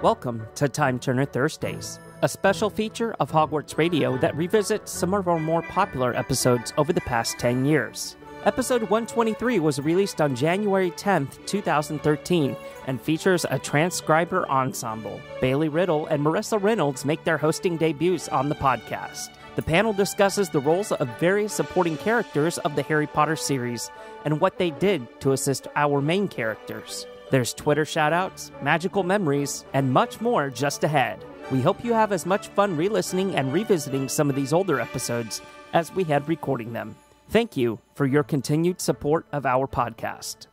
Welcome to Time Turner Thursdays, a special feature of Hogwarts Radio that revisits some of our more popular episodes over the past 10 years. Episode 123 was released on January 10th, 2013, and features a transcriber ensemble. Bailey Riddle and Marissa Reynolds make their hosting debuts on the podcast. The panel discusses the roles of various supporting characters of the Harry Potter series and what they did to assist our main characters. There's Twitter shoutouts, magical memories, and much more just ahead. We hope you have as much fun re-listening and revisiting some of these older episodes as we had recording them. Thank you for your continued support of our podcast.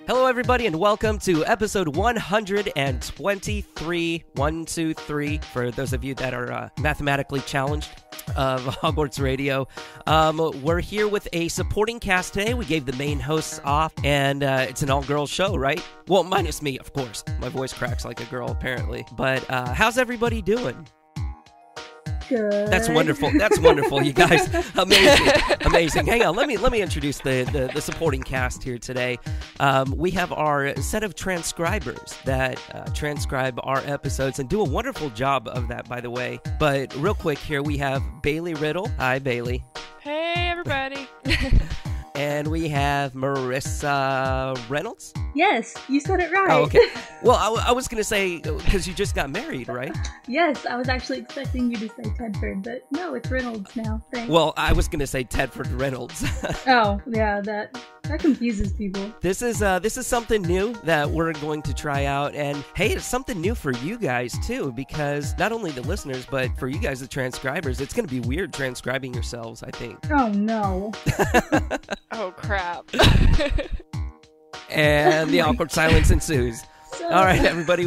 Hello, everybody, and welcome to episode 123, 123, for those of you that are mathematically challenged, of Hogwarts Radio. We're here with a supporting cast today. We gave the main hosts off, and it's an all-girls show, right? Well, minus me, of course. My voice cracks like a girl, apparently. But how's everybody doing? Good. That's wonderful. That's wonderful, you guys. Amazing. Amazing. Hang on. Let me introduce the supporting cast here today. We have our set of transcribers that transcribe our episodes and do a wonderful job of that, by the way. But real quick here, we have Bailey Riddle. Hi, Bailey. Hey, everybody. And we have Marissa Reynolds. Yes, you said it right. Oh, okay. Well, I was going to say, because you just got married, right? Yes, I was actually expecting you to say Tedford, but no, it's Reynolds now. Thanks. Well, I was going to say Tedford Reynolds. Oh, yeah, that confuses people. This is something new that we're going to try out, and hey, it's something new for you guys too, because not only the listeners, but for you guys, the transcribers, it's going to be weird transcribing yourselves, I think. Oh, no. Oh, crap. And the awkward silence ensues. All right, everybody.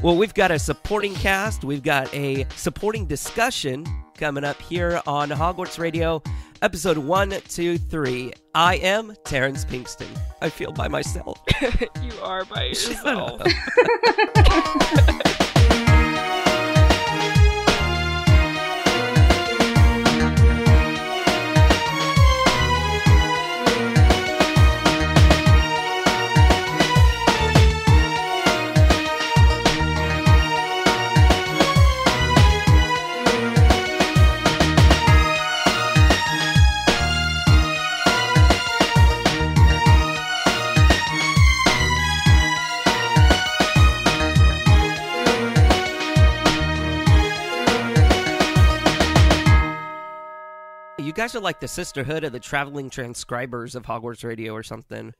Well, we've got a supporting cast. We've got a supporting discussion coming up here on Hogwarts Radio, episode 123. I am Terrence Pinkston. I feel by myself. You are by yourself. You guys are like the sisterhood of the traveling transcribers of Hogwarts Radio or something.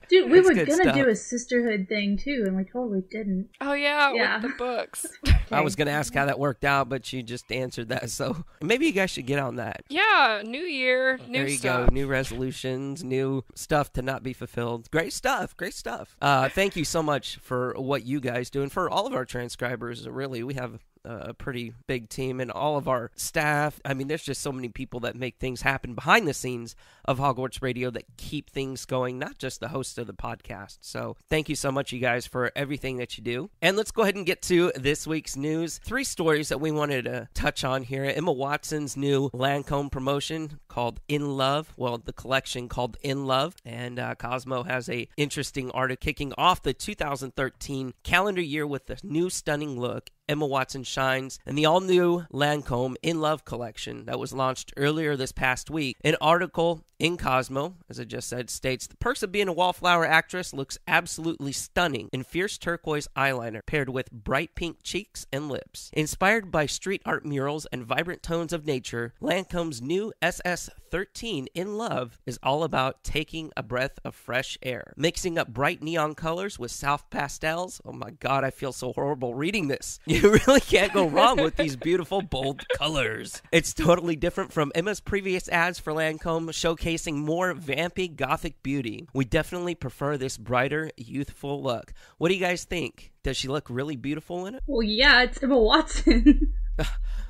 Dude, we That's were good gonna stuff. do a sisterhood thing too, and we totally didn't. Oh, yeah, Yeah. with the books. I was going to ask how that worked out, but you just answered that. So maybe you guys should get on that. Yeah, new year, new There you stuff. go. New resolutions, new stuff to not be fulfilled. Great stuff. Great stuff. Thank you so much for what you guys do. And for all of our transcribers, really, we have a pretty big team, and all of our staff. I mean, there's just so many people that make things happen behind the scenes of Hogwarts Radio that keep things going, not just the host of the podcast. So thank you so much, you guys, for everything that you do. And let's go ahead and get to this week's news. 3 stories that we wanted to touch on here. Emma Watson's new Lancome promotion called In Love. Well, the collection called In Love. And Cosmo has a interesting article kicking off the 2013 calendar year with a new stunning look. Emma Watson shines in the all-new Lancome In Love collection that was launched earlier this past week. An article in Cosmo, as I just said, states, the perks of being a wallflower actress looks absolutely stunning in fierce turquoise eyeliner paired with bright pink cheeks and lips. Inspired by street art murals and vibrant tones of nature, Lancome's new SS13 In Love is all about taking a breath of fresh air. Mixing up bright neon colors with soft pastels. Oh my god, I feel so horrible reading this. You really can't go wrong with these beautiful, bold colors. It's totally different from Emma's previous ads for Lancome, showcasing more vampy, gothic beauty. We definitely prefer this brighter, youthful look. What do you guys think? Does she look really beautiful in it? Well, yeah, it's Emma Watson.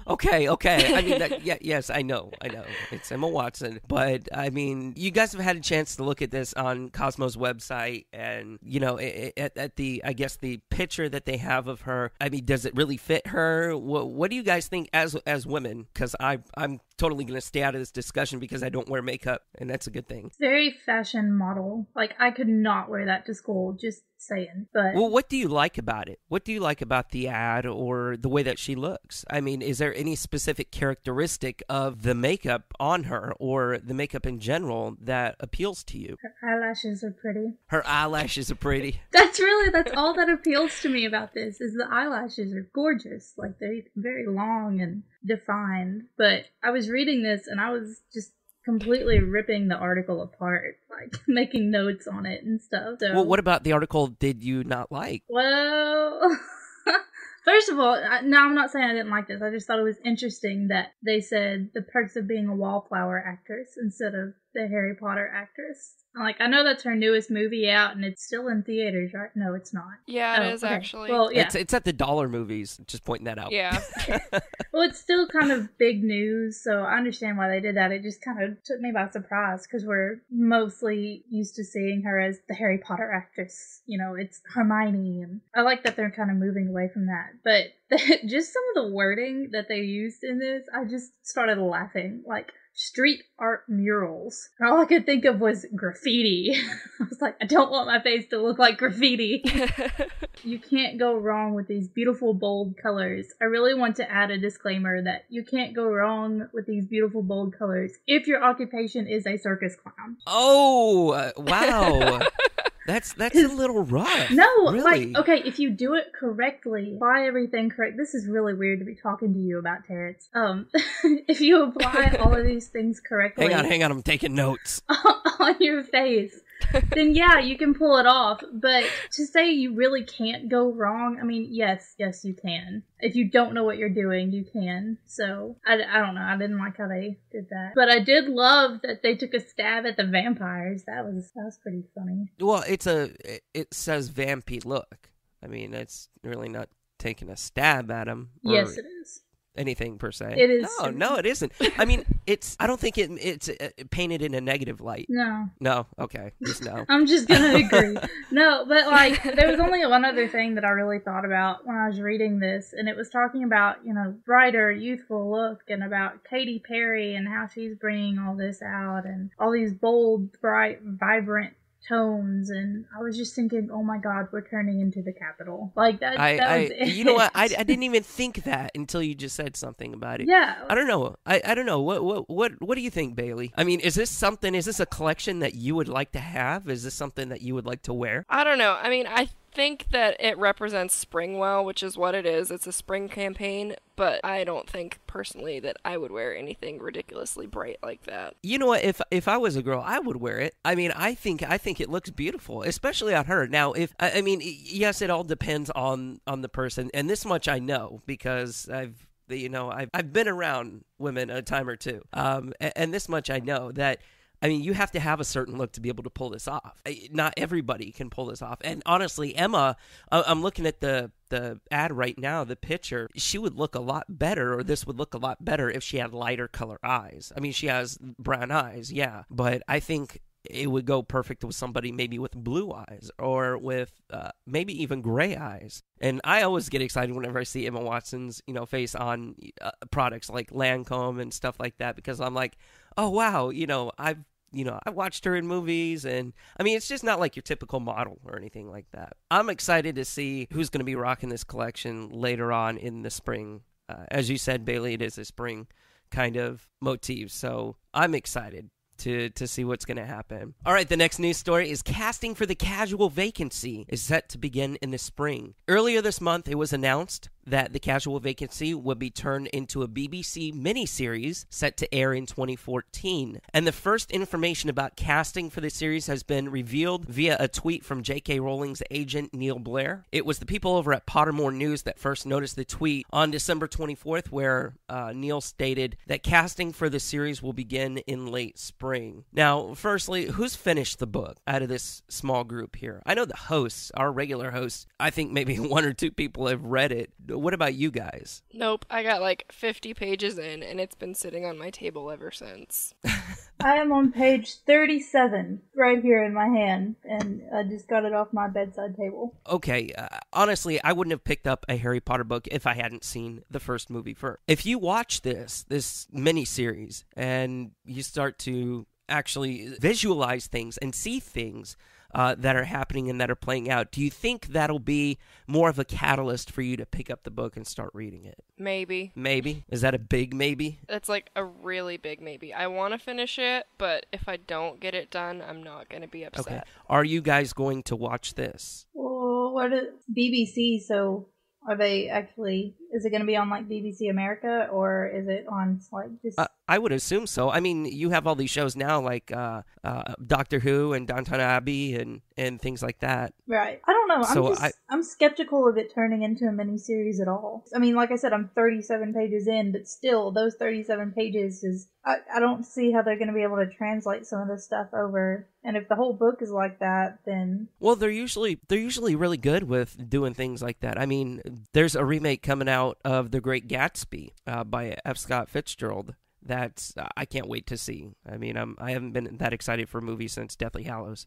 Okay. I mean, yes, I know. It's Emma Watson. But, I mean, you guys have had a chance to look at this on Cosmo's website and, at the, I guess, the picture that they have of her. I mean, does it really fit her? What do you guys think as women? Because I'm totally going to stay out of this discussion because I don't wear makeup, and that's a good thing. Very fashion model. Like, I could not wear that to school, just saying. But well, what do you like about it? What do you like about the ad or the way that she looks? I mean, is there any specific characteristic of the makeup on her or the makeup in general that appeals to you? her eyelashes are pretty. Her eyelashes are pretty. That's all that appeals to me about this is the eyelashes are gorgeous. Like, they're very long and defined. But I was reading this and I was just completely ripping the article apart, like making notes on it and stuff. So, Well, what about the article did you not like? well, first of all, no, I'm not saying I didn't like this. I just thought it was interesting that they said the perks of being a wallflower actress instead of the Harry Potter actress. Like, I know that's her newest movie out, and it's still in theaters, right? No, it's not. Yeah, it Oh, is okay. actually. Well, yeah. It's at the dollar movies. Just pointing that out. Yeah. Well, it's still kind of big news, so I understand why they did that. It just kind of took me by surprise because we're mostly used to seeing her as the Harry Potter actress. It's Hermione, and I like that they're kind of moving away from that. But just some of the wording that they used in this, I just started laughing. Like, street art murals. And all I could think of was graffiti. I was like, I don't want my face to look like graffiti. You can't go wrong with these beautiful, bold colors. I really want to add a disclaimer that you can't go wrong with these beautiful, bold colors if your occupation is a circus clown. Oh, wow. That's a little rough. No, really. okay, if you do it correctly, apply everything correct. This is really weird to be talking to you about, Terrence. If you apply all of these things correctly, Hang on, I'm taking notes. on your face, then yeah, you can pull it off. But to say you really can't go wrong, I mean, yes, you can. If you don't know what you're doing, you can. So, I don't know. I didn't like how they did that. But I did love that they took a stab at the vampires. That was pretty funny. Well, it says vampy look. I mean, it's really not taking a stab at him. Yes, it is. Anything per se. It is. No, it isn't. I mean, I don't think it's painted in a negative light. No, okay, just no. I'm just gonna agree. No, but like, there was only one other thing that I really thought about when I was reading this, and it was talking about, brighter, youthful look, and about Katy Perry and how she's bringing all this out, and all these bold, bright, vibrant tones, and I was just thinking, oh my god, we're turning into the Capitol. Like, that was it. You know what? I didn't even think that until you just said something about it. Yeah. I don't know. I don't know. What do you think, Bailey? I mean, is this a collection that you would like to have? Is this something that you would like to wear? I don't know. I mean, I think that it represents spring well, which is what it is. It's a spring campaign, but I don't think personally that I would wear anything ridiculously bright like that. You know what? If I was a girl, I would wear it. I mean, I think it looks beautiful, especially on her. Now, yes, it all depends on the person, and this much I know because I've been around women a time or two, and this much I know that. I mean, you have to have a certain look to be able to pull this off. Not everybody can pull this off. And honestly, Emma, I'm looking at the ad right now, the picture. She would look a lot better, or this would look a lot better if she had lighter color eyes. I mean, she has brown eyes, yeah. But I think it would go perfect with somebody maybe with blue eyes or with maybe even gray eyes. And I always get excited whenever I see Emma Watson's, face on products like Lancome and stuff like that, because I'm like, oh, wow, I watched her in movies, and I mean, it's just not like your typical model or anything like that. I'm excited to see who's going to be rocking this collection later on in the spring. As you said, Bailey, it is a spring kind of motif, so I'm excited to see what's going to happen. All right, the next news story is casting for the casual vacancy is set to begin in the spring. Earlier this month, it was announced that the casual vacancy would be turned into a BBC miniseries set to air in 2014. And the first information about casting for the series has been revealed via a tweet from J.K. Rowling's agent, Neil Blair. It was the people over at Pottermore News that first noticed the tweet on December 24th, where Neil stated that casting for the series will begin in late spring. Now, firstly, who's finished the book out of this small group here? I know the hosts, our regular hosts, I think maybe one or two people have read it. what about you guys? Nope, I got like 50 pages in, and it's been sitting on my table ever since. I am on page 37 right here in my hand, and I just got it off my bedside table. Okay, honestly, I wouldn't have picked up a Harry Potter book if I hadn't seen the first movie first. If you watch this mini-series and you start to actually visualize things and see things that are happening and that are playing out, do you think that'll be more of a catalyst for you to pick up the book and start reading it? Maybe. Maybe? Is that a big maybe? That's like a really big maybe. I want to finish it, but if I don't get it done, I'm not going to be upset. Okay. Are you guys going to watch this? Well, what is BBC? So are they actually? Is it going to be on like BBC America, or is it on like just? I would assume so. I mean, you have all these shows now like Doctor Who and Downton Abbey and things like that. Right. I don't know. So I'm skeptical of it turning into a miniseries at all. I mean, like I said, I'm 37 pages in, but still, those 37 pages is... I don't see how they're going to be able to translate some of this stuff over. And if the whole book is like that, then... Well, they're usually really good with doing things like that. I mean, there's a remake coming out of The Great Gatsby by F. Scott Fitzgerald. That's I can't wait to see. I mean, I haven't been that excited for a movie since Deathly Hallows.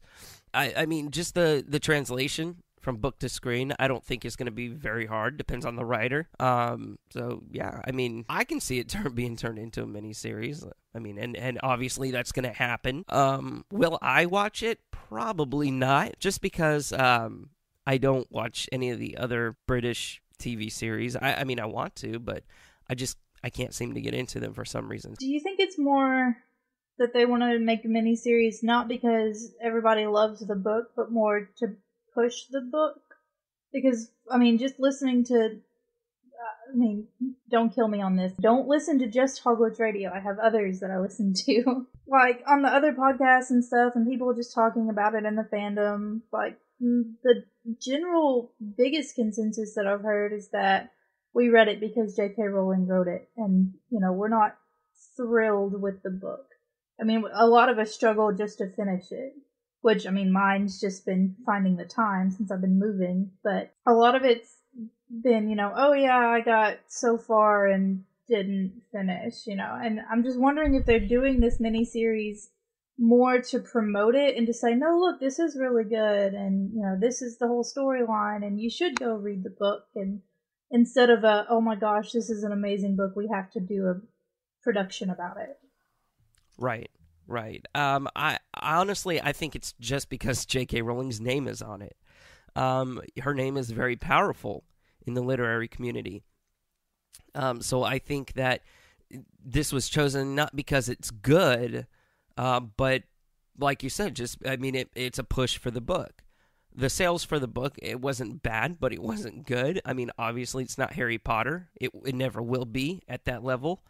I mean, just the translation from book to screen, I don't think is going to be very hard. Depends on the writer. So yeah, I mean, I can see it being turned into a miniseries. I mean, and obviously that's going to happen. Will I watch it? Probably not. Just because I don't watch any of the other British TV series. I mean, I want to, but I can't seem to get into them for some reason. Do you think it's more that they want to make a miniseries not because everybody loves the book, but more to push the book? Because, I mean, just listening to... don't kill me on this. Don't listen to just Hogwarts Radio. I have others that I listen to. Like, on the other podcasts and stuff, and people just talking about it in the fandom, like, the general biggest consensus that I've heard is that we read it because J.K. Rowling wrote it, and, we're not thrilled with the book. I mean, a lot of us struggle just to finish it, which, I mean, mine's just been finding the time since I've been moving, but a lot of it's been, oh yeah, I got so far and didn't finish, and I'm just wondering if they're doing this miniseries more to promote it and to say, no, look, this is really good, and, this is the whole storyline, and you should go read the book, and instead of oh my gosh, this is an amazing book, we have to do a production about it. Right. I honestly, I think it's just because J.K. Rowling's name is on it. Her name is very powerful in the literary community. So I think that this was chosen not because it's good, but like you said, it's a push for the book. The sales for the book, it wasn't bad, but it wasn't good. I mean, obviously, it's not Harry Potter. It never will be at that level.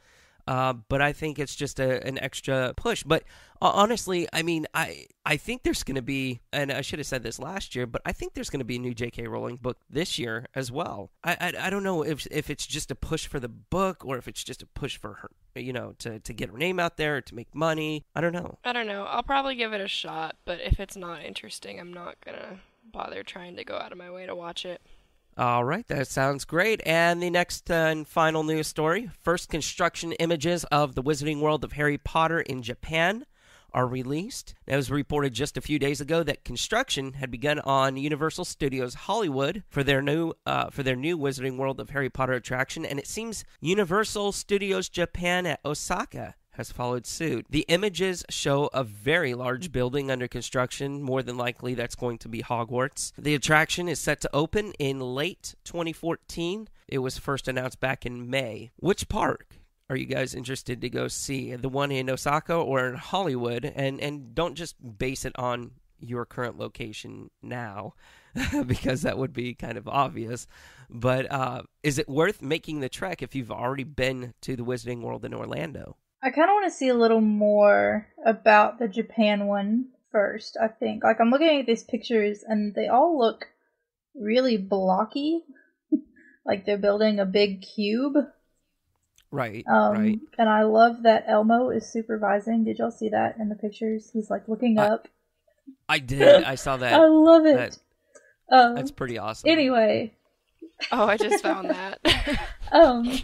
But I think it's just an extra push. But honestly, I mean, I think there's going to be, and I should have said this last year, but I think there's going to be a new J.K. Rowling book this year as well. I don't know if it's just a push for the book or if it's just a push for her, to get her name out there, to make money. I don't know. I'll probably give it a shot, but if it's not interesting, I'm not going to bother trying to go out of my way to watch it. All right, that sounds great. And the next and final news story. First construction images of the Wizarding World of Harry Potter in Japan are released. It was reported just a few days ago that construction had begun on Universal Studios Hollywood for their new Wizarding World of Harry Potter attraction, and it seems Universal Studios Japan at Osaka has followed suit. The images show a very large building under construction. More than likely, that's going to be Hogwarts. The attraction is set to open in late 2014. It was first announced back in May. Which park are you guys interested to go see? The one in Osaka or in Hollywood? And don't just base it on your current location now, because that would be kind of obvious. But is it worth making the trek if you've already been to the Wizarding World in Orlando? I kind of want to see a little more about the Japan one first, I think. Like, I'm looking at these pictures, and they all look really blocky. Like they're building a big cube. Right, right. And I love that Elmo is supervising. Did y'all see that in the pictures? He's, like, looking up. I did. I saw that. I love it. That's pretty awesome. Anyway, Oh, I just found that. Um,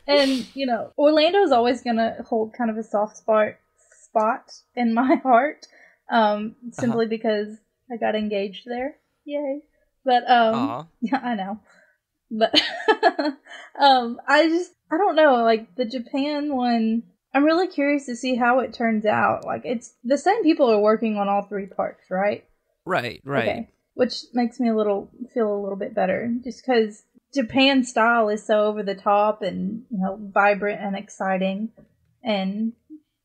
and Orlando's always gonna hold kind of a soft spot in my heart, simply because I got engaged there. Yay! But yeah, I know. But I don't know. Like the Japan one, I'm really curious to see how it turns out. Like it's the same people are working on all three parks, right? Right. Okay. Which makes me feel a little bit better, just because Japan style is so over the top and vibrant and exciting, and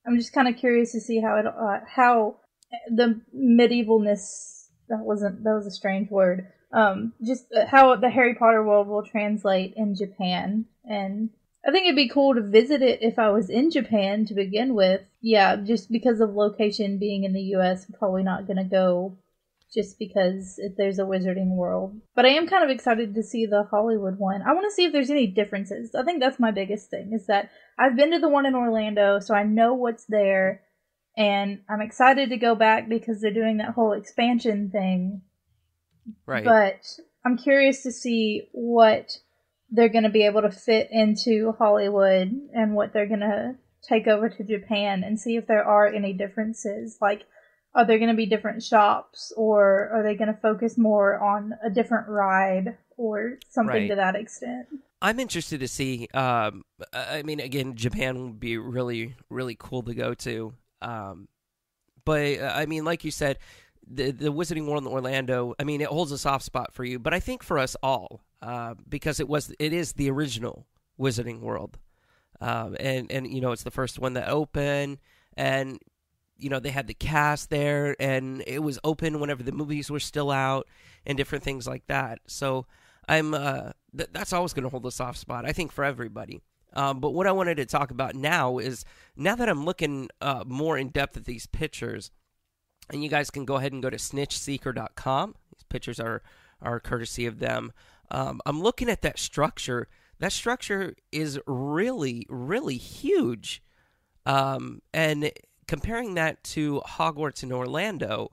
I'm just kind of curious to see how the medievalness that was a strange word, just how the Harry Potter world will translate in Japan. And I think it'd be cool to visit it if I was in Japan to begin with. Yeah, just because of location being in the US, I'm probably not gonna go just because there's a Wizarding World. But I am kind of excited to see the Hollywood one. I want to see if there's any differences. I think that's my biggest thing, is that I've been to the one in Orlando, so I know what's there, and I'm excited to go back because they're doing that whole expansion thing. Right. But I'm curious to see what they're going to be able to fit into Hollywood and what they're going to take over to Japan, and see if there are any differences. Like, are there going to be different shops, or are they going to focus more on a different ride or something to that extent? I'm interested to see. I mean, again, Japan would be really, really cool to go to. But I mean, like you said, the Wizarding World in Orlando, I mean, it holds a soft spot for you, but I think for us all, because it is the original Wizarding World, and it's the first one that opened, and they had the cast there, and it was open whenever the movies were still out, and different things like that. So I'm that's always going to hold a soft spot, I think, for everybody. But what I wanted to talk about now is, now that I'm looking more in depth at these pictures, and you guys can go ahead and go to snitchseeker.com. These pictures are courtesy of them. I'm looking at that structure. That structure is really, really huge. And comparing that to Hogwarts in Orlando,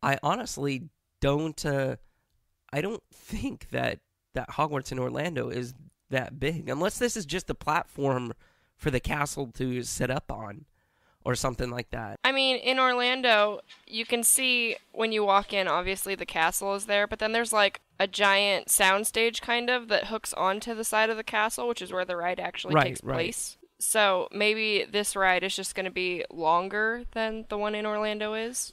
I honestly don't. I don't think that Hogwarts in Orlando is that big, unless this is just a platform for the castle to sit up on, or something like that. I mean, in Orlando, you can see when you walk in, obviously the castle is there, but then there's like a giant soundstage kind of that hooks onto the side of the castle, which is where the ride actually takes place. So maybe this ride is just going to be longer than the one in Orlando is.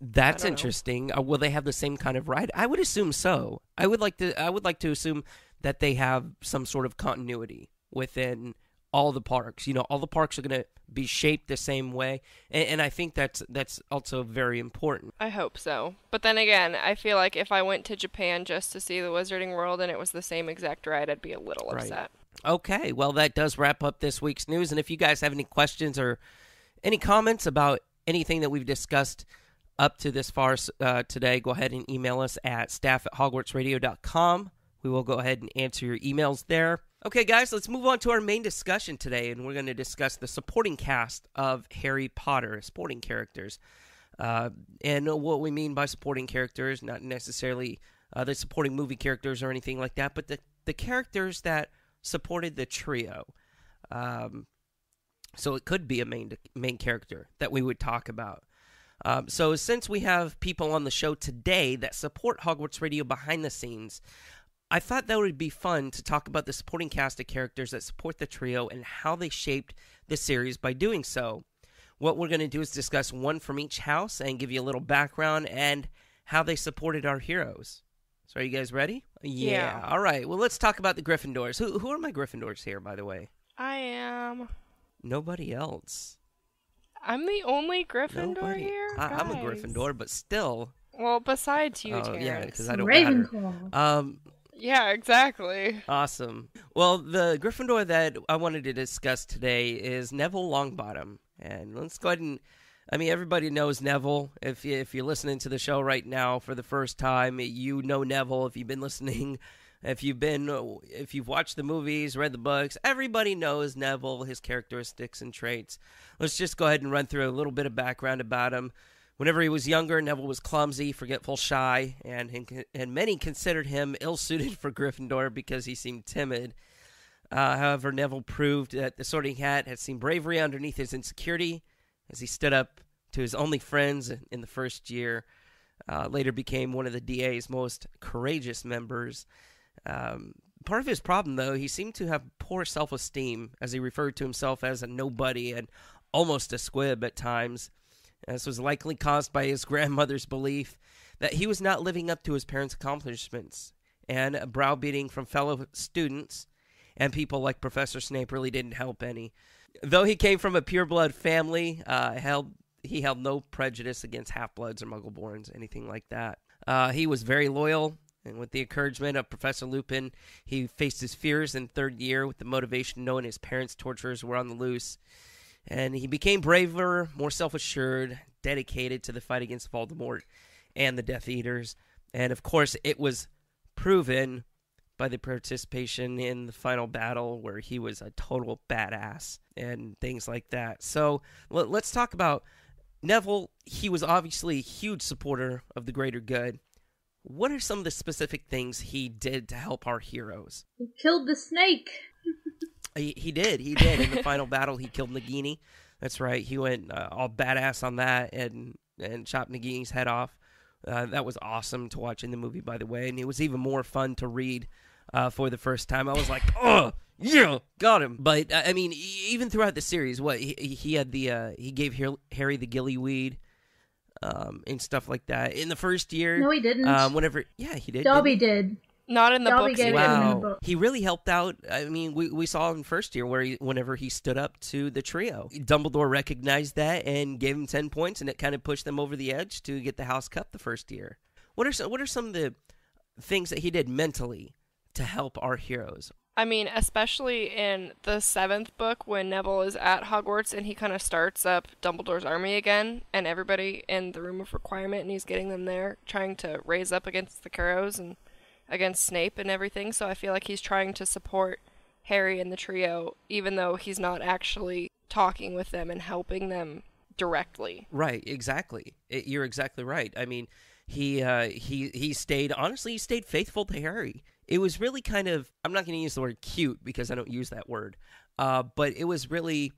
That's interesting. Will they have the same kind of ride? I would assume so. I would like to assume that they have some sort of continuity within all the parks. All the parks are going to be shaped the same way, and I think that's also very important. I hope so. But then again, I feel like if I went to Japan just to see the Wizarding World and it was the same exact ride, I'd be a little upset. Okay, well, that does wrap up this week's news. And if you guys have any questions or any comments about anything that we've discussed up to this far today, go ahead and email us at staff@hogwartsradio.com. We will go ahead and answer your emails there. Okay, guys, let's move on to our main discussion today, and we're going to discuss the supporting cast of Harry Potter, supporting characters. And what we mean by supporting characters, not necessarily the supporting movie characters or anything like that, but the characters that supported the trio. So it could be a main character that we would talk about. So since we have people on the show today that support Hogwarts Radio behind the scenes, I thought that would be fun to talk about the supporting cast of characters that support the trio and how they shaped the series by doing so. What we're going to do is discuss one from each house and give you a little background and how they supported our heroes. So are you guys ready? Yeah. All right. Well, let's talk about the Gryffindors. Who are my Gryffindors here, by the way? I am. Nobody else. I'm the only Gryffindor here? I'm a Gryffindor, but still. Well, besides you, Terrence. Yeah, because I don't Ravenclaw. Yeah, exactly. Awesome. Well, the Gryffindor that I wanted to discuss today is Neville Longbottom. And let's go ahead and, everybody knows Neville. If you're listening to the show right now for the first time, you know Neville. If you've been listening, if you've watched the movies, read the books, everybody knows Neville, his characteristics and traits. Let's just go ahead and run through a little bit of background about him. Whenever he was younger, Neville was clumsy, forgetful, shy, and many considered him ill-suited for Gryffindor because he seemed timid. However, Neville proved that the Sorting Hat had seen bravery underneath his insecurity as he stood up to his only friends in the first year. Later became one of the DA's most courageous members. Part of his problem, though, he seemed to have poor self-esteem, as he referred to himself as a nobody and almost a squib at times. This was likely caused by his grandmother's belief that he was not living up to his parents' accomplishments, and a browbeating from fellow students and people like Professor Snape really didn't help any. Though he came from a pure-blood family, he held no prejudice against half-bloods or muggle-borns, anything like that. He was very loyal, and with the encouragement of Professor Lupin, he faced his fears in third year with the motivation knowing his parents' torturers were on the loose. And he became braver, more self-assured, dedicated to the fight against Voldemort and the Death Eaters. And, of course, it was proven by the participation in the final battle where he was a total badass and things like that. So let's talk about Neville. He was obviously a huge supporter of the greater good. What are some of the specific things he did to help our heroes? He killed the snake. He did. In the final battle, he killed Nagini. That's right. He went all badass on that and chopped Nagini's head off. That was awesome to watch in the movie, by the way. And it was even more fun to read for the first time. I was like, oh, yeah, got him. But, I mean, even throughout the series, he had he gave Harry the gillyweed and stuff like that. In the first year. No, he didn't. He did. Dobby did. Not in the Dobby books. gave it to him in the book. He really helped out. I mean, we saw in first year whenever he stood up to the trio. Dumbledore recognized that and gave him 10 points, and it kind of pushed them over the edge to get the House Cup the first year. What are some of the things that he did mentally to help our heroes? I mean, especially in the 7th book when Neville is at Hogwarts and he kind of starts up Dumbledore's army again and everybody in the Room of Requirement, and he's getting them there trying to raise up against the Currows and against Snape and everything. So I feel like he's trying to support Harry and the trio even though he's not actually talking with them and helping them directly. Right, exactly. You're exactly right. I mean, he stayed faithful to Harry. It was really kind of, I'm not going to use the word cute because I don't use that word, but it was really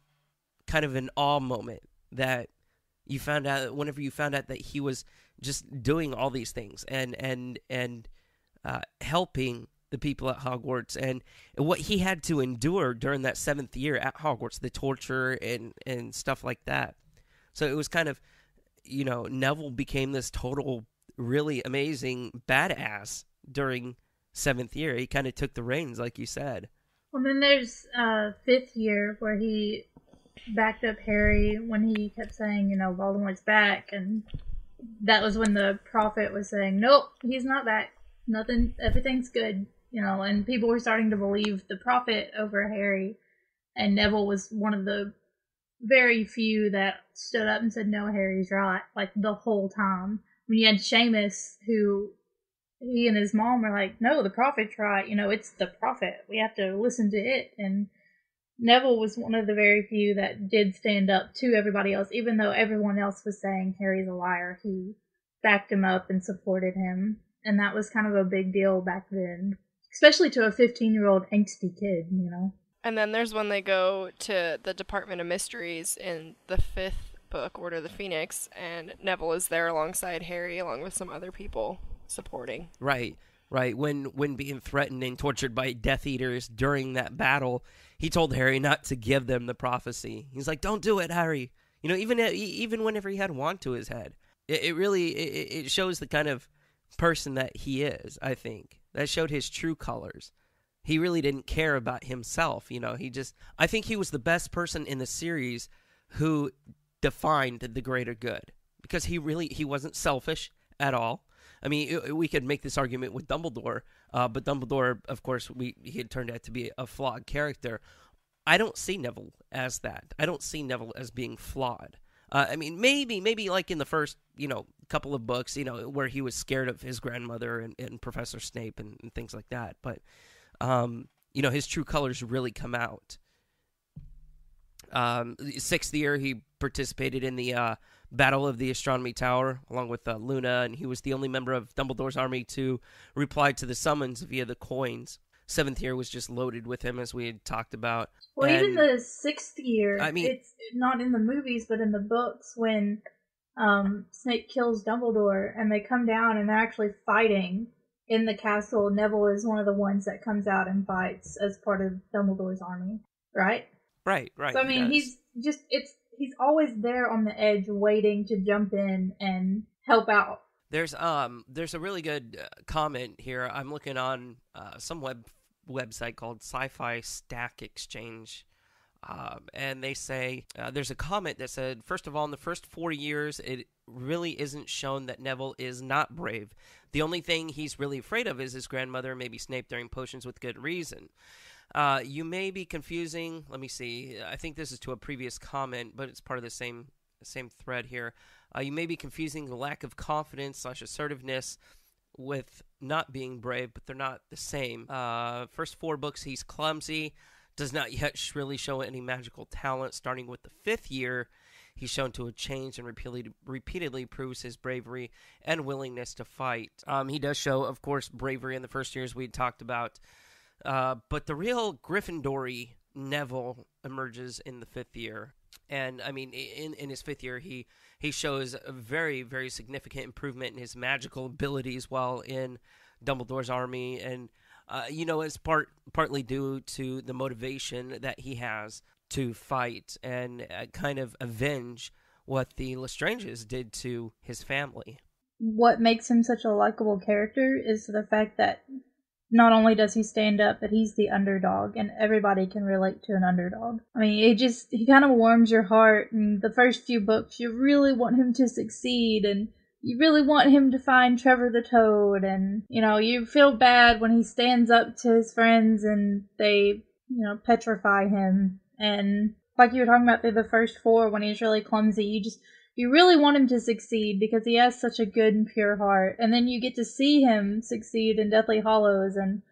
kind of an awe moment that you found out, whenever you found out that he was just doing all these things and helping the people at Hogwarts, and what he had to endure during that 7th year at Hogwarts, the torture and stuff like that. So it was kind of, Neville became this total, really amazing badass during 7th year. He kind of took the reins, like you said. Well, then there's 5th year where he backed up Harry when he kept saying, Voldemort's back, and that was when the prophet was saying, nope, he's not back. Nothing, everything's good, and people were starting to believe the prophet over Harry, and Neville was one of the very few that stood up and said, no, Harry's right, like the whole time. When you had Seamus, who he and his mom were like, no, the prophet's right, it's the prophet, we have to listen to it, and Neville was one of the very few that did stand up to everybody else, even though everyone else was saying Harry's a liar. He backed him up and supported him. And that was kind of a big deal back then, especially to a 15-year-old angsty kid, And then there's when they go to the Department of Mysteries in the 5th book, Order of the Phoenix, and Neville is there alongside Harry, along with some other people supporting. Right. When being threatened and tortured by Death Eaters during that battle, he told Harry not to give them the prophecy. He's like, don't do it, Harry. Even whenever he had wand to his head. It really shows the kind of person that he is. I think that showed his true colors. He really didn't care about himself. I think he was the best person in the series who defined the greater good, because he wasn't selfish at all. I mean, we could make this argument with Dumbledore, but Dumbledore, of course, he had turned out to be a flawed character. I don't see Neville as that. I don't see Neville as being flawed. I mean, maybe like in the first, couple of books, where he was scared of his grandmother and Professor Snape and things like that. But, his true colors really come out. Sixth year, he participated in the Battle of the Astronomy Tower along with Luna, and he was the only member of Dumbledore's army to reply to the summons via the coins. Seventh year was just loaded with him, as we had talked about. Well, and, even the sixth year, I mean, it's not in the movies, but in the books, when Snape kills Dumbledore and they come down and they're actually fighting in the castle, Neville is one of the ones that comes out and fights as part of Dumbledore's army, right? Right. So, I mean, he's always there on the edge waiting to jump in and help out. There's a really good comment here. I'm looking on some website called Sci-Fi Stack Exchange, and they say there's a comment that said, first of all, in the first 4 years, it really isn't shown that Neville is not brave. The only thing he's really afraid of is his grandmother, maybe Snape during potions with good reason. You may be confusing. Let me see. I think this is to a previous comment, but it's part of the same thread here. You may be confusing the lack of confidence / assertiveness with not being brave, but they're not the same. First 4 books, he's clumsy, does not yet really show any magical talent. Starting with the 5th year, he's shown to have changed and repeatedly proves his bravery and willingness to fight. He does show, of course, bravery in the first years we talked about. But the real Gryffindor-y Neville emerges in the 5th year. And, I mean, in his 5th year, he shows a very, very significant improvement in his magical abilities while in Dumbledore's army. And, it's partly due to the motivation that he has to fight and kind of avenge what the Lestranges did to his family. What makes him such a likable character is the fact that not only does he stand up, but he's the underdog, and everybody can relate to an underdog. I mean, he kind of warms your heart. In the first few books, you really want him to succeed, and you really want him to find Trevor the Toad, and, you feel bad when he stands up to his friends and they, petrify him. And like you were talking about through the first 4, when he's really clumsy, you really want him to succeed because he has such a good and pure heart. And then you get to see him succeed in Deathly Hallows, and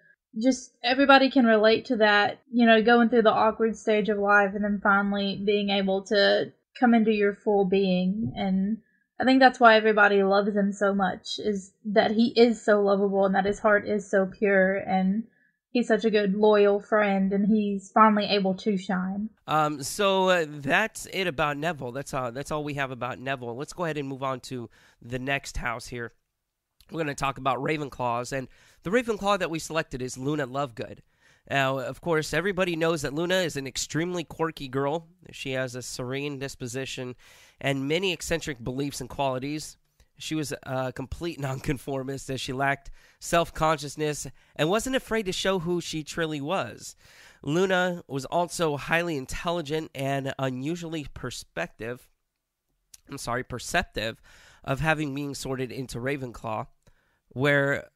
just everybody can relate to that, going through the awkward stage of life and then finally being able to come into your full being. And I think that's why everybody loves him so much, is that he is so lovable and that his heart is so pure, and he's such a good, loyal friend, and he's finally able to shine. So that's it about Neville. That's all we have about Neville. Let's go ahead and move on to the next house here. We're going to talk about Ravenclaws, and the Ravenclaw that we selected is Luna Lovegood. Now, of course, everybody knows that Luna is an extremely quirky girl. She has a serene disposition and many eccentric beliefs and qualities. She was a complete nonconformist, as she lacked self-consciousness and wasn't afraid to show who she truly was. Luna was also highly intelligent and unusually perceptive of having been sorted into Ravenclaw, where,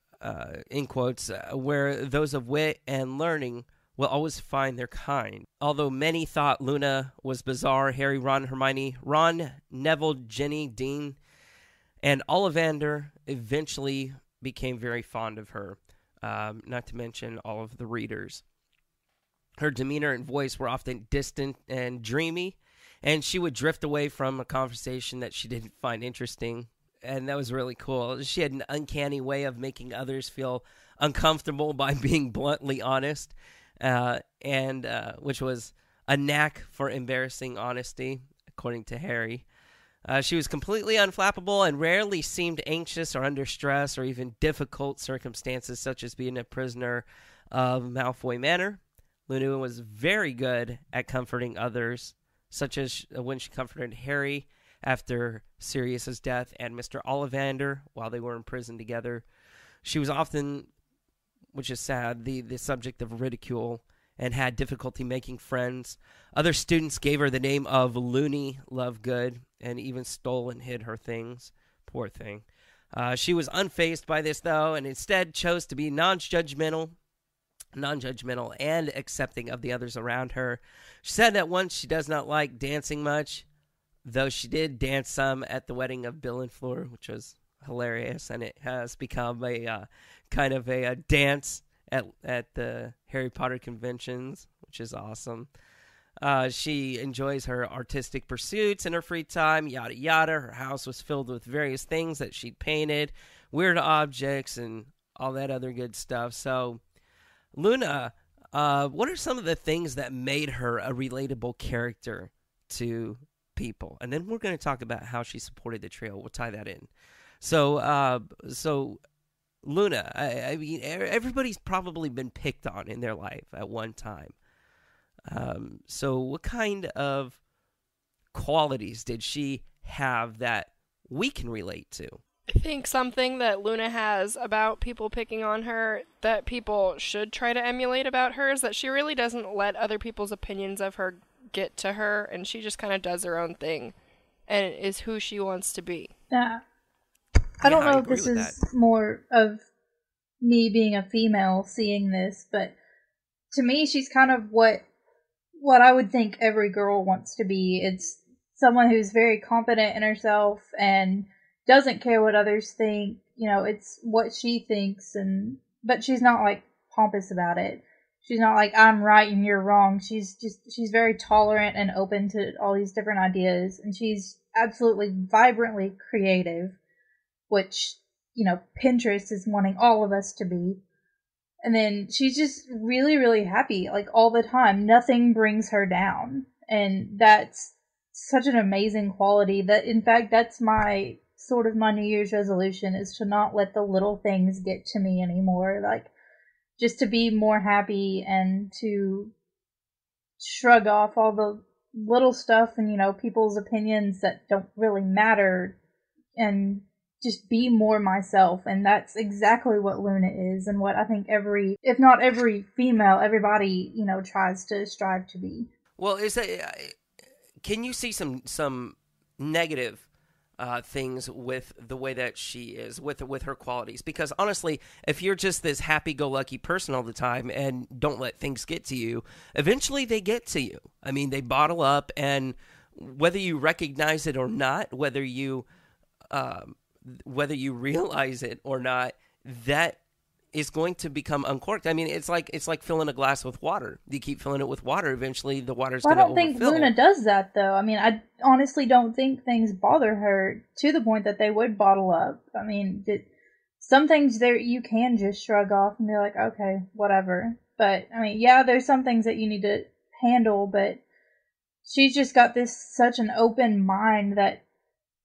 in quotes, where those of wit and learning will always find their kind. Although many thought Luna was bizarre, Harry, Ron, Hermione, Ron, Neville, Ginny, Dean, and Ollivander eventually became very fond of her, not to mention all of the readers. Her demeanor and voice were often distant and dreamy, and she would drift away from a conversation that she didn't find interesting, and that was really cool. She had an uncanny way of making others feel uncomfortable by being bluntly honest, and which was a knack for embarrassing honesty, according to Harry. She was completely unflappable and rarely seemed anxious or under stress or even difficult circumstances, such as being a prisoner of Malfoy Manor. Luna was very good at comforting others, such as when she comforted Harry after Sirius's death and Mr. Ollivander while they were in prison together. She was often, which is sad, the subject of ridicule and had difficulty making friends. Other students gave her the name of Loony Lovegood and even stole and hid her things. Poor thing. She was unfazed by this, though, and instead chose to be non-judgmental and accepting of the others around her. She said that once she does not like dancing much, though she did dance some at the wedding of Bill and Fleur, which was hilarious, and it has become a kind of a dance at the Harry Potter conventions, which is awesome. She enjoys her artistic pursuits in her free time, yada yada. Her house was filled with various things that she'd painted, weird objects, and all that other good stuff. So, Luna, what are some of the things that made her a relatable character to people? And then we're going to talk about how she supported the trio. We'll tie that in. So Luna, I mean, everybody's probably been picked on in their life at one time. So what kind of qualities did she have that we can relate to? I think something that Luna has about people picking on her that people should try to emulate about her is that she really doesn't let other people's opinions of her get to her, and she just kind of does her own thing and is who she wants to be. Yeah. I don't know if this is more of me being a female seeing this, but to me she's kind of what I would think every girl wants to be. It's someone who's very confident in herself and doesn't care what others think. You know, it's what she thinks, but she's not like pompous about it. She's not like, I'm right and you're wrong. She's very tolerant and open to all these different ideas, and she's absolutely vibrantly creative, which, you know, Pinterest is wanting all of us to be. And then she's just really, really happy, like, all the time. Nothing brings her down. And that's such an amazing quality that, in fact, that's my New Year's resolution, is to not let the little things get to me anymore. Like, just to be more happy and to shrug off all the little stuff and, you know, people's opinions that don't really matter, and just be more myself. And that's exactly what Luna is, and what I think if not every female, everybody, you know, tries to strive to be. Well, can you see some negative things with the way that she is, with her qualities? Because honestly, if you're just this happy-go-lucky person all the time and don't let things get to you, eventually they get to you. I mean, they bottle up, and whether you recognize it or not, whether you realize it or not, that is going to become uncorked. I mean, it's like filling a glass with water. You keep filling it with water, eventually the water's going to overfill. I don't think Luna does that, though. I mean, I honestly don't think things bother her to the point that they would bottle up. I mean, some things there you can just shrug off and be like, okay, whatever. But, I mean, yeah, there's some things that you need to handle, but she's just got such an open mind that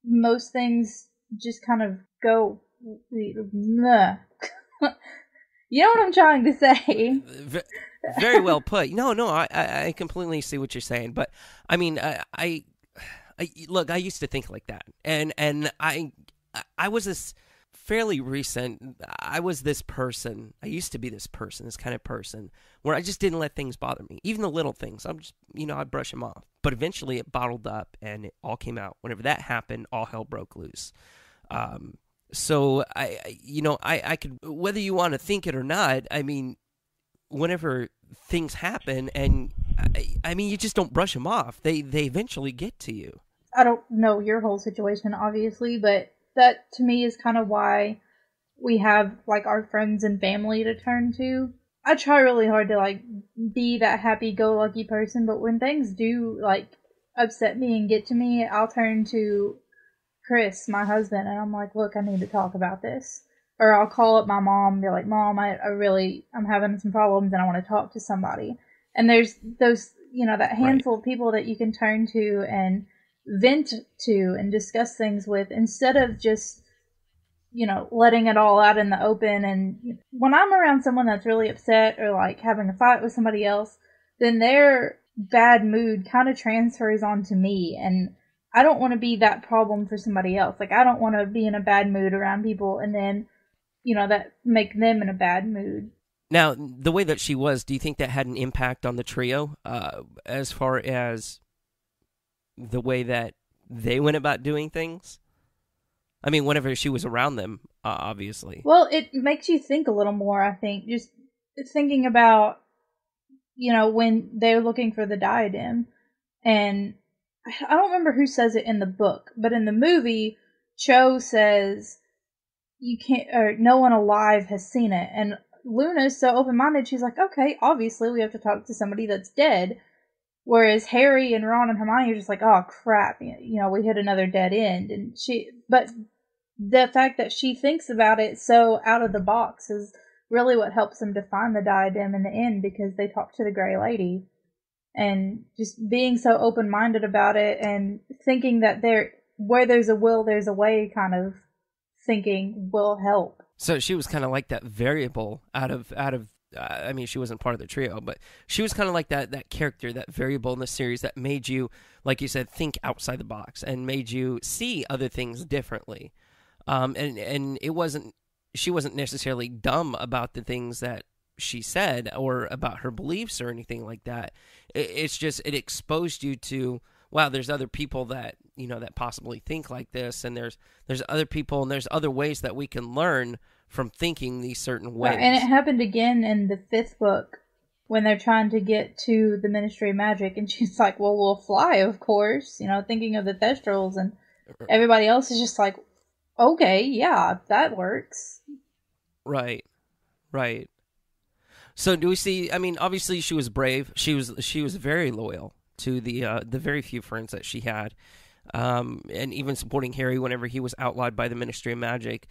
most things just kind of go, meh. You know what I'm trying to say? Very well put. No, I completely see what you're saying. But I mean, I look, I used to think like that, and I was this fairly recent. I was this person. I used to be this person, this kind of person, where I just didn't let things bother me, even the little things. I'm just, I'd brush them off. But eventually, it bottled up, and it all came out. Whenever that happened, all hell broke loose. So I could, whether you want to think it or not, I mean, whenever things happen, and I mean, you just don't brush them off. They eventually get to you. I don't know your whole situation, obviously, but that to me is kind of why we have like our friends and family to turn to. I try really hard to like be that happy-go-lucky person, but when things do like upset me and get to me, I'll turn to Chris, my husband, and I'm like, look, I need to talk about this. Or I'll call up my mom and be like, Mom, I'm having some problems and I want to talk to somebody. And there's those, that handful of people that you can turn to and vent to and discuss things with, instead of just, letting it all out in the open. And when I'm around someone that's really upset or like having a fight with somebody else, then their bad mood kind of transfers onto me, and I don't want to be that problem for somebody else. Like, I don't want to be in a bad mood around people and then, that make them in a bad mood. Now, the way that she was, do you think that had an impact on the trio as far as the way that they went about doing things? I mean, whenever she was around them, obviously. Well, it makes you think a little more, I think. Just thinking about, when they're looking for the diadem, and I don't remember who says it in the book, but in the movie, Cho says, you can't, or no one alive has seen it. And Luna's so open-minded, she's like, okay, obviously we have to talk to somebody that's dead. Whereas Harry and Ron and Hermione are just like, oh crap, you know, we hit another dead end. And but the fact that she thinks about it so out of the box is really what helps them to find the diadem in the end, because they talk to the Grey Lady. And just being so open-minded about it and thinking that where there's a will, there's a way kind of thinking will help. So she was kind of like that variable out of I mean, she wasn't part of the trio, but she was kind of like that character, that variable in the series that made you, like you said, think outside the box and made you see other things differently. And she wasn't necessarily dumb about the things that she said or about her beliefs or anything like that. It's just, it exposed you to, wow, there's other people that, you know, that possibly think like this, and there's other people and there's other ways that we can learn from thinking these certain ways. Right, and it happened again in the 5th book when they're trying to get to the Ministry of Magic, and she's like, well, we'll fly, of course, you know, thinking of the Thestrals, and everybody else is just like, okay, yeah, that works. Right. So do we see, I mean, obviously she was brave. She was very loyal to the very few friends that she had, and even supporting Harry whenever he was outlawed by the Ministry of Magic.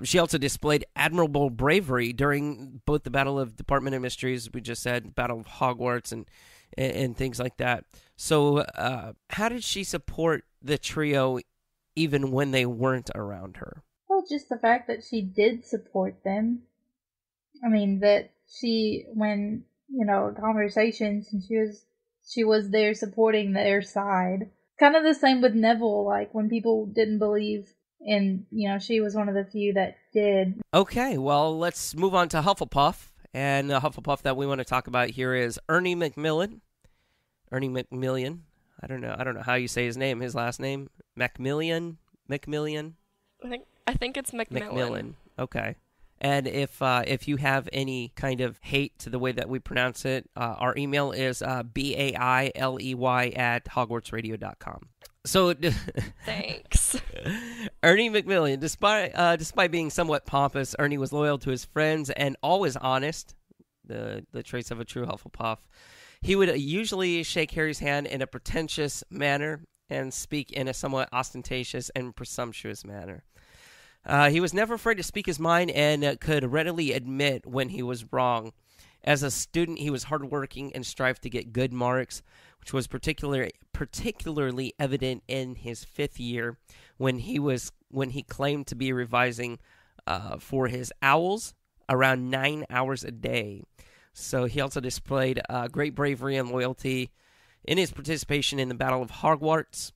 She also displayed admirable bravery during both the Battle of Department of Mysteries, we just said, Battle of Hogwarts, and things like that. So how did she support the trio even when they weren't around her? Well, just the fact that she did support them. I mean, that when, you know, conversations, and she was there supporting their side. Kind of the same with Neville, like when people didn't believe, and, you know, she was one of the few that did. Okay, well, let's move on to Hufflepuff. And the Hufflepuff that we want to talk about here is Ernie Macmillan. Ernie Macmillan. I don't know how you say his name, his last name. Macmillan? I think it's Macmillan. Okay. And if you have any kind of hate to the way that we pronounce it, our email is bailey@hogwartsradio.com. So, thanks. Ernie Macmillan, despite being somewhat pompous, Ernie was loyal to his friends and always honest, the traits of a true Hufflepuff. He would usually shake Harry's hand in a pretentious manner and speak in a somewhat ostentatious and presumptuous manner. He was never afraid to speak his mind and could readily admit when he was wrong. As a student, he was hardworking and strived to get good marks, which was particularly evident in his 5th year when he claimed to be revising for his owls around 9 hours a day. So he also displayed great bravery and loyalty in his participation in the Battle of Hogwarts.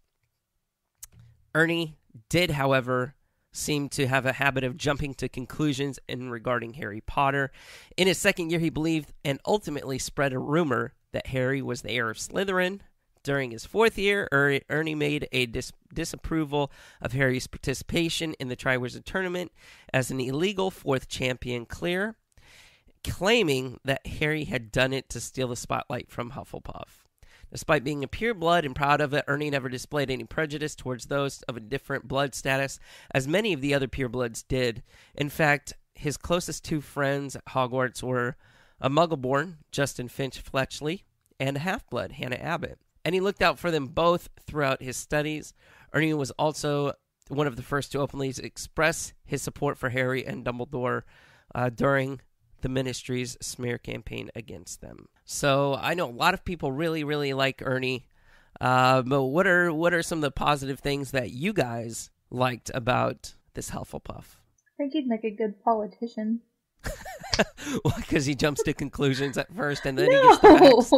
Ernie did, however, seem to have a habit of jumping to conclusions in regarding Harry Potter. In his 2nd year, he believed and ultimately spread a rumor that Harry was the heir of Slytherin. During his 4th year, Ernie made a disapproval of Harry's participation in the Triwizard Tournament as an illegal 4th champion clear, claiming that Harry had done it to steal the spotlight from Hufflepuff. Despite being a pureblood and proud of it, Ernie never displayed any prejudice towards those of a different blood status, as many of the other purebloods did. In fact, his closest 2 friends at Hogwarts were a Muggleborn, Justin Finch Fletchley, and a half-blood, Hannah Abbott. And he looked out for them both throughout his studies. Ernie was also one of the first to openly express his support for Harry and Dumbledore during the Ministry's smear campaign against them. So I know a lot of people really, really like Ernie. But what are some of the positive things that you guys liked about this Hufflepuff? I think he'd make a good politician. Well, because he jumps to conclusions at first and then he gets the facts.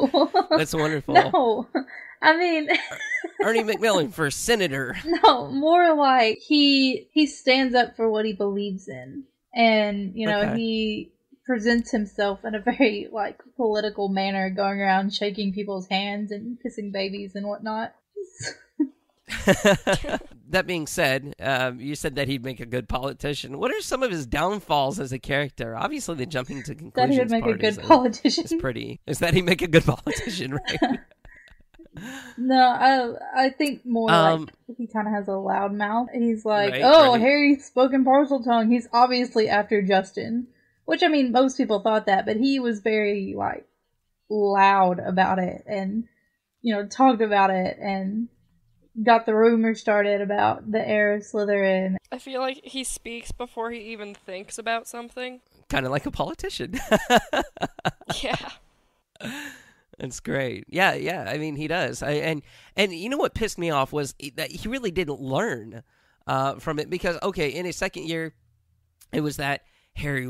That's wonderful. No, I mean... Ernie Macmillan for senator. No, more like he stands up for what he believes in. And, you know, he presents himself in a very, like, political manner, going around shaking people's hands and kissing babies and whatnot. That being said, you said that he'd make a good politician. What are some of his downfalls as a character? Obviously, the jumping to conclusions that he would make part a good politician. Is that he'd make a good politician, right? No, I think more like he kind of has a loud mouth. He's like, right. Harry spoke in Parseltongue. He's obviously after Justin. Which, I mean, most people thought that, but he was very, like, loud about it. And talked about it and got the rumor started about the heir of Slytherin. I feel like he speaks before he even thinks about something. Kind of like a politician. Yeah. That's great. Yeah. I mean, he does. And you know what pissed me off was that he really didn't learn from it because, okay, in his second year, it was that Harry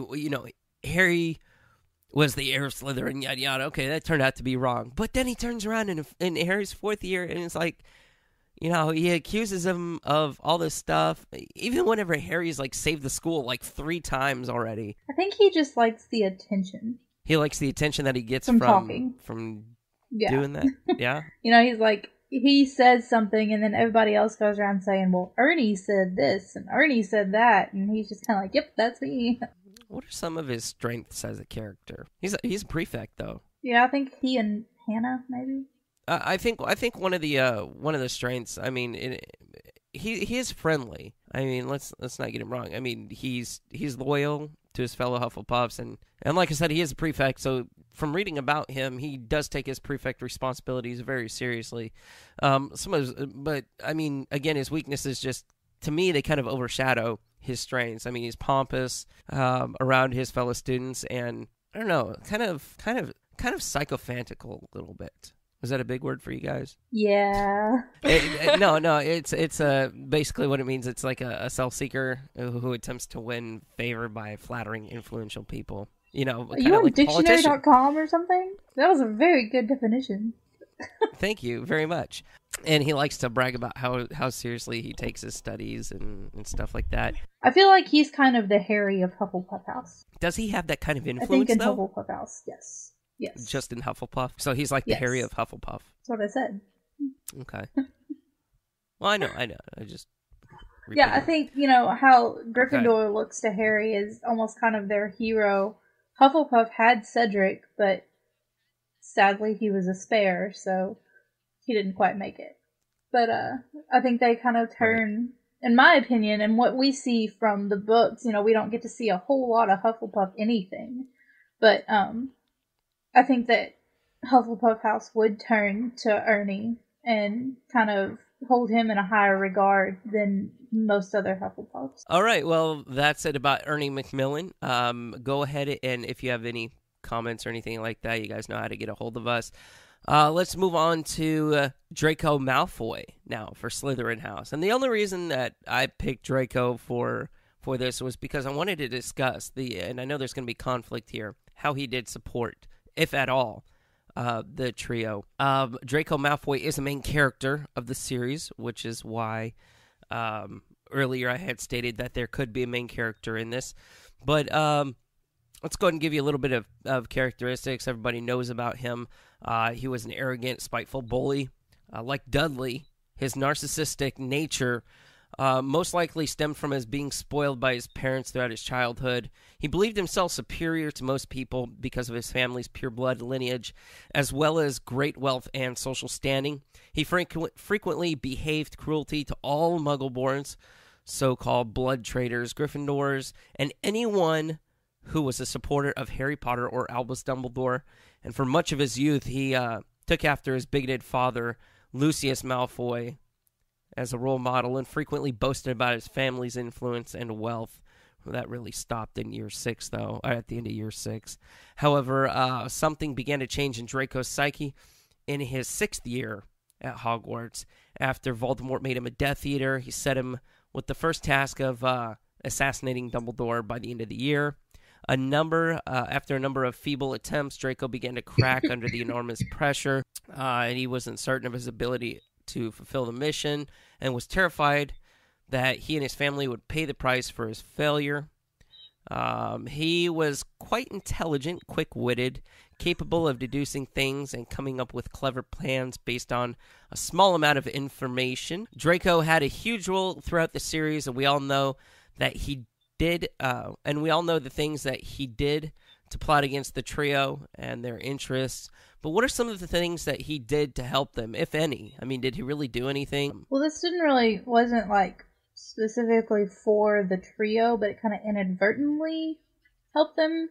was the heir of Slytherin, yada, yada. Okay, that turned out to be wrong. But then he turns around in Harry's fourth year, and it's like, he accuses him of all this stuff. Even whenever Harry's, saved the school, 3 times already. I think he just likes the attention. He likes the attention that he gets from talking. From doing that. Yeah. He's like, he says something and then everybody else goes around saying, well, Ernie said this and Ernie said that. And he's just kind of like, yep, that's me. What are some of his strengths as a character? He's a prefect, though. Yeah, I think he and Hannah, maybe. I think one of the strengths. I mean, he is friendly. I mean, let's not get him wrong. I mean, he's loyal to his fellow Hufflepuffs, and like I said, he is a prefect. So from reading about him, he does take his prefect responsibilities very seriously. But I mean, again, his weaknesses just, to me, they kind of overshadow his strengths. I mean, he's pompous around his fellow students, and I don't know, kind of sycophantical a little bit. Is that a big word for you guys? Yeah. No. It's basically what it means. It's like a self-seeker who attempts to win favor by flattering influential people. Are you on dictionary.com or something? That was a very good definition. Thank you very much. And he likes to brag about how seriously he takes his studies and stuff like that. I feel like he's kind of the Harry of Hufflepuff House. Does he have that kind of influence, I think in though? Hufflepuff House, yes. Yes. Just in Hufflepuff? So he's like the Harry of Hufflepuff. That's what I said. Okay. Well, I know. I just... Yeah, I think, how Gryffindor looks to Harry is almost kind of their hero. Hufflepuff had Cedric, but sadly he was a spare, so he didn't quite make it. But I think they kind of turn, in my opinion, and what we see from the books, we don't get to see a whole lot of Hufflepuff anything. But I think that Hufflepuff House would turn to Ernie and kind of hold him in a higher regard than most other Hufflepuffs. All right, well, that's it about Ernie Macmillan. Go ahead, and if you have any comments or anything like that, you guys know how to get a hold of us. Let's move on to Draco Malfoy now for Slytherin House. And the only reason that I picked Draco for this was because I wanted to discuss and I know there's going to be conflict here, how he did support, if at all, the trio. Draco Malfoy is a main character of the series, which is why earlier I had stated that there could be a main character in this. But let's go ahead and give you a little bit of characteristics. Everybody knows about him. He was an arrogant, spiteful bully. Like Dudley, his narcissistic nature most likely stemmed from his being spoiled by his parents throughout his childhood. He believed himself superior to most people because of his family's pure blood lineage, as well as great wealth and social standing. He frequently behaved cruelty to all Muggleborns, so-called blood traitors, Gryffindors, and anyone who was a supporter of Harry Potter or Albus Dumbledore. And for much of his youth, he took after his bigoted father, Lucius Malfoy, as a role model, and frequently boasted about his family's influence and wealth. Well, that really stopped in year 6, though, at the end of year 6. However, something began to change in Draco's psyche in his 6th year at Hogwarts. After Voldemort made him a Death Eater, he set him with the first task of assassinating Dumbledore by the end of the year. After a number of feeble attempts, Draco began to crack under the enormous pressure, and he wasn't certain of his ability to fulfill the mission, and was terrified that he and his family would pay the price for his failure. He was quite intelligent, quick-witted, capable of deducing things and coming up with clever plans based on a small amount of information. Draco had a huge role throughout the series, and we all know that he did, and we all know the things that he did to plot against the trio and their interests. But what are some of the things that he did to help them, if any? I mean, did he really do anything? Well, this wasn't specifically for the trio, but it kind of inadvertently helped them.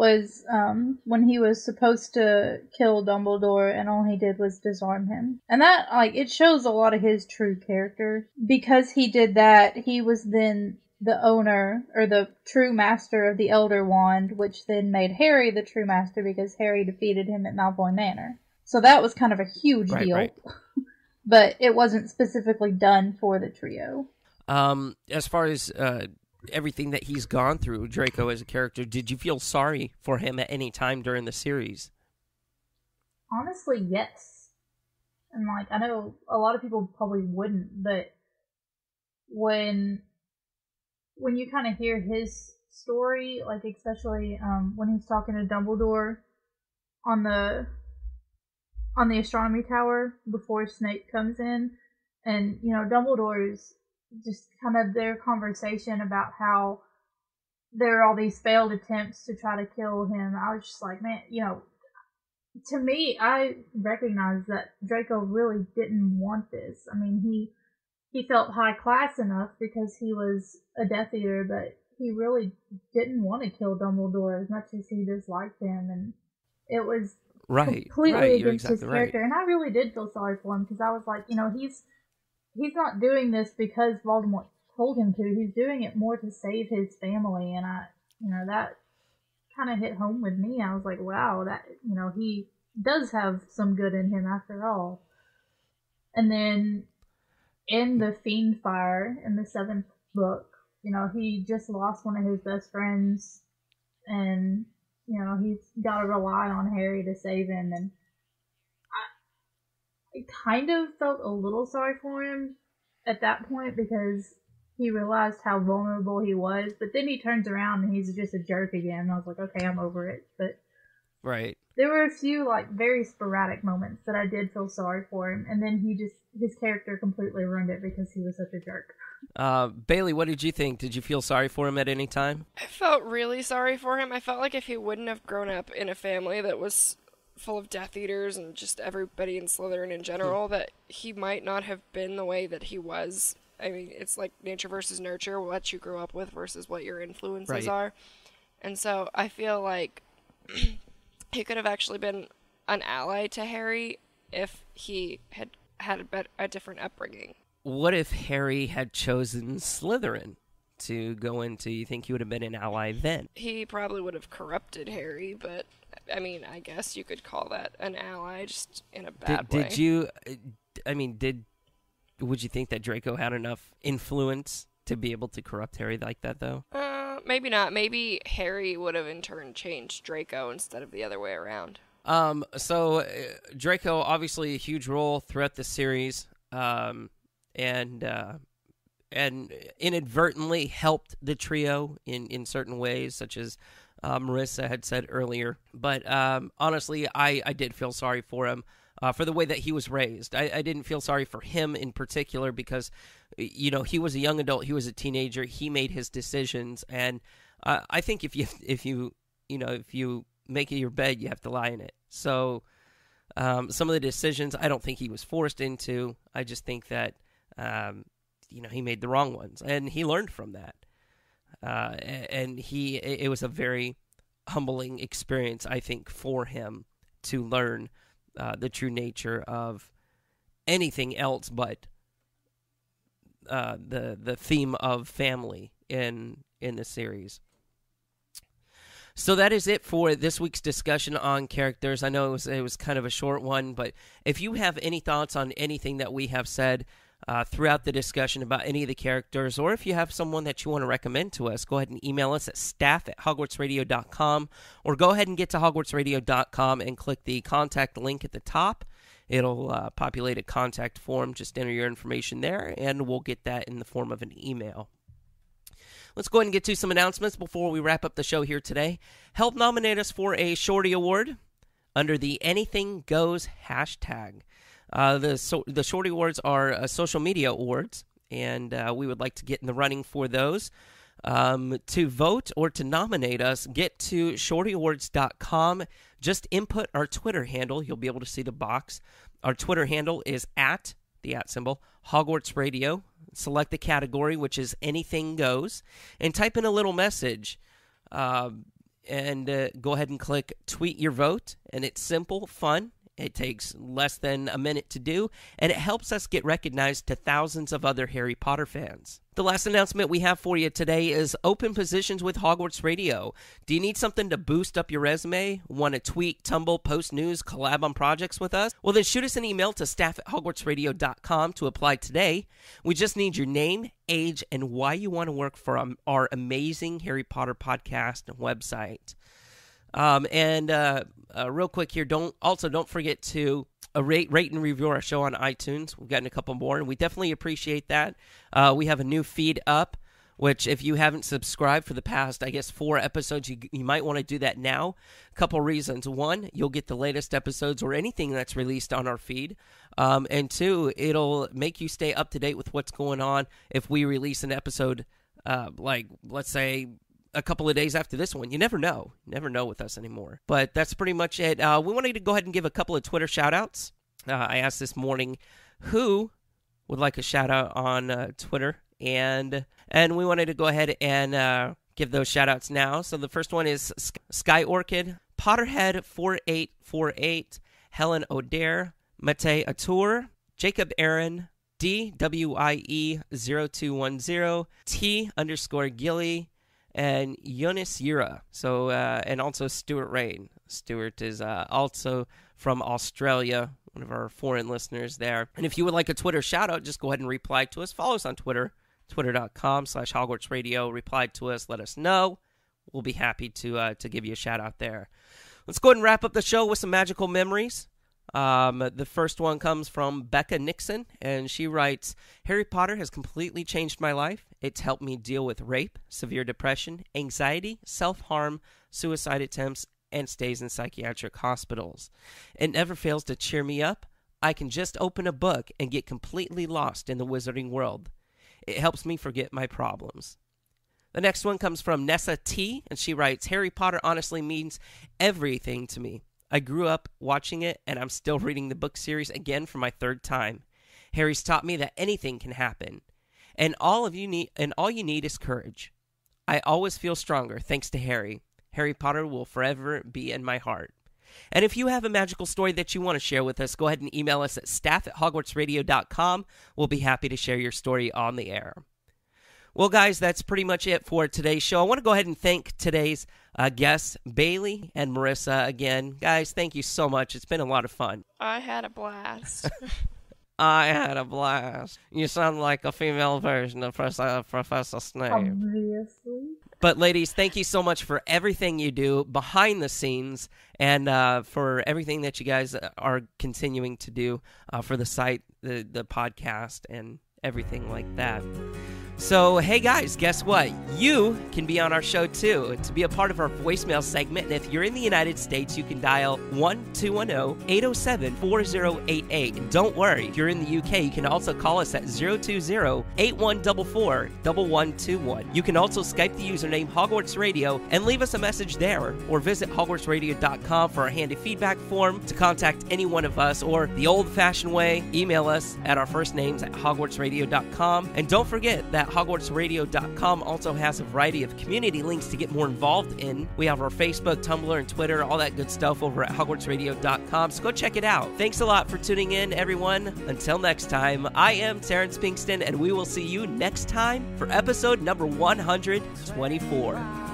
was when he was supposed to kill Dumbledore and all he did was disarm him. And that, like, it shows a lot of his true character. Because he did that, he was then the owner, or the true master of the Elder Wand, which then made Harry the true master because Harry defeated him at Malfoy Manor. So that was kind of a huge deal. Right. But it wasn't specifically done for the trio. As far as everything that he's gone through, Draco as a character, did you feel sorry for him at any time during the series? Honestly, yes. And, like, I know a lot of people probably wouldn't, but when you kind of hear his story, like, especially when he's talking to Dumbledore on the astronomy tower before Snape comes in, and, you know, Dumbledore's just kind of their conversation about how there are all these failed attempts to try to kill him. I was just like, man, you know, to me, I recognize that Draco really didn't want this. I mean, he felt high class enough because he was a Death Eater, but he really didn't want to kill Dumbledore as much as he disliked him, and it was completely against his character. And I really did feel sorry for him because I was like, you know, he's not doing this because Voldemort told him to. He's doing it more to save his family, and that kind of hit home with me. I was like, wow, that, you know, he does have some good in him after all. And then in the Fiendfire, in the 7th book, you know, he just lost one of his best friends, and, you know, he's got to rely on Harry to save him, and I kind of felt a little sorry for him at that point because he realized how vulnerable he was, but then he turns around and he's just a jerk again. And I was like, okay, I'm over it. But there were a few, like, very sporadic moments that I did feel sorry for him, and then his character completely ruined it because he was such a jerk. Bailey, what did you think? Did you feel sorry for him at any time? I felt really sorry for him. I felt like if he wouldn't have grown up in a family that was full of Death Eaters and just everybody in Slytherin in general, that he might not have been the way that he was. I mean, it's like nature versus nurture, what you grew up with versus what your influences are. And so I feel like he could have actually been an ally to Harry if he had a different upbringing. What if Harry had chosen Slytherin to go into? You think he would have been an ally then? He probably would have corrupted Harry, but I mean, I guess you could call that an ally, just in a bad way. Would you think that Draco had enough influence to be able to corrupt Harry like that, though? Maybe not. Maybe Harry would have in turn changed Draco instead of the other way around. So Draco, obviously a huge role throughout the series, and inadvertently helped the trio in certain ways, such as Marissa had said earlier. But honestly, I did feel sorry for him for the way that he was raised. I didn't feel sorry for him in particular because, you know, he was a young adult, he was a teenager, he made his decisions, and I think if you make your bed, you have to lie in it. So some of the decisions I don't think he was forced into. I just think that he made the wrong ones, and he learned from that. And it was a very humbling experience, I think, for him to learn the true nature of anything else but the theme of family in the series. So that is it for this week's discussion on characters. I know it was kind of a short one, but if you have any thoughts on anything that we have said throughout the discussion about any of the characters, or if you have someone that you want to recommend to us, go ahead and email us at staff@hogwartsradio.com, or go ahead and get to hogwartsradio.com and click the contact link at the top. It'll populate a contact form. Just enter your information there, and we'll get that in the form of an email. Let's go ahead and get to some announcements before we wrap up the show here today. Help nominate us for a Shorty Award under the Anything Goes hashtag. The Shorty Awards are social media awards, and we would like to get in the running for those. To vote or to nominate us, get to shortyawards.com. Just input our Twitter handle. You'll be able to see the box. Our Twitter handle is @ Hogwarts Radio. Select the category, which is Anything Goes, and type in a little message. And and go ahead and click Tweet Your Vote. And it's simple, fun. It takes less than a minute to do, and it helps us get recognized to thousands of other Harry Potter fans. The last announcement we have for you today is open positions with Hogwarts Radio. Do you need something to boost up your resume? Want to tweet, tumble, post news, collab on projects with us? Well, then shoot us an email to staff@hogwartsradio.com to apply today. We just need your name, age, and why you want to work for our amazing Harry Potter podcast and website. Real quick here, don't forget to rate and review our show on iTunes. We've gotten a couple more, and we definitely appreciate that. We have a new feed up, which if you haven't subscribed for the past, 4 episodes, you might want to do that now. A couple reasons. 1, you'll get the latest episodes or anything that's released on our feed. And 2, it'll make you stay up to date with what's going on if we release an episode, let's say, a couple of days after this one. You never know. With us anymore. But that's pretty much it. We wanted to go ahead and give a couple of Twitter shout-outs. I asked this morning who would like a shout-out on Twitter, and we wanted to go ahead and give those shout-outs now. So the first one is Sky Orchid, Potterhead4848, Helen O'Dare, Mate Atour, Jacob Aaron, DWIE0210, T_Gilly, and Jonas Yura. So, and also Stuart Rain. Stuart is also from Australia, one of our foreign listeners there. And if you would like a Twitter shout-out, just go ahead and reply to us. Follow us on Twitter, twitter.com/Hogwarts Radio. Reply to us. Let us know. We'll be happy to give you a shout-out there. Let's go ahead and wrap up the show with some magical memories. The first one comes from Becca Nixon, and she writes, Harry Potter has completely changed my life. It's helped me deal with rape, severe depression, anxiety, self-harm, suicide attempts, and stays in psychiatric hospitals. It never fails to cheer me up. I can just open a book and get completely lost in the wizarding world. It helps me forget my problems. The next one comes from Nessa T, and she writes, Harry Potter honestly means everything to me. I grew up watching it, and I'm still reading the book series again for my 3rd time. Harry's taught me that anything can happen, and all you need is courage. I always feel stronger thanks to Harry. Harry Potter will forever be in my heart. And if you have a magical story that you want to share with us, go ahead and email us at staff@hogwartsradio.com. We'll be happy to share your story on the air. Well, guys, that's pretty much it for today's show. I want to go ahead and thank today's guests, Bailey and Marissa, again. Guys, thank you so much. It's been a lot of fun. I had a blast. I had a blast. You sound like a female version of Professor Snape. Obviously. But, ladies, thank you so much for everything you do behind the scenes and for everything that you guys are continuing to do for the site, the podcast, and everything like that. So, hey guys, guess what? You can be on our show too to be a part of our voicemail segment. And if you're in the United States, you can dial 1-210-807-4088. And don't worry, if you're in the UK, you can also call us at 020-8144-1121. You can also Skype the username Hogwarts Radio and leave us a message there, or visit hogwartsradio.com for our handy feedback form to contact any one of us, or the old-fashioned way, email us at our first names at hogwartsradio.com. And don't forget that hogwartsradio.com also has a variety of community links to get more involved in. We have our Facebook, Tumblr, and Twitter, all that good stuff over at hogwartsradio.com, so go check it out. Thanks a lot for tuning in, everyone. Until next time, I am Terrence Pinkston, and we will see you next time for episode number 124.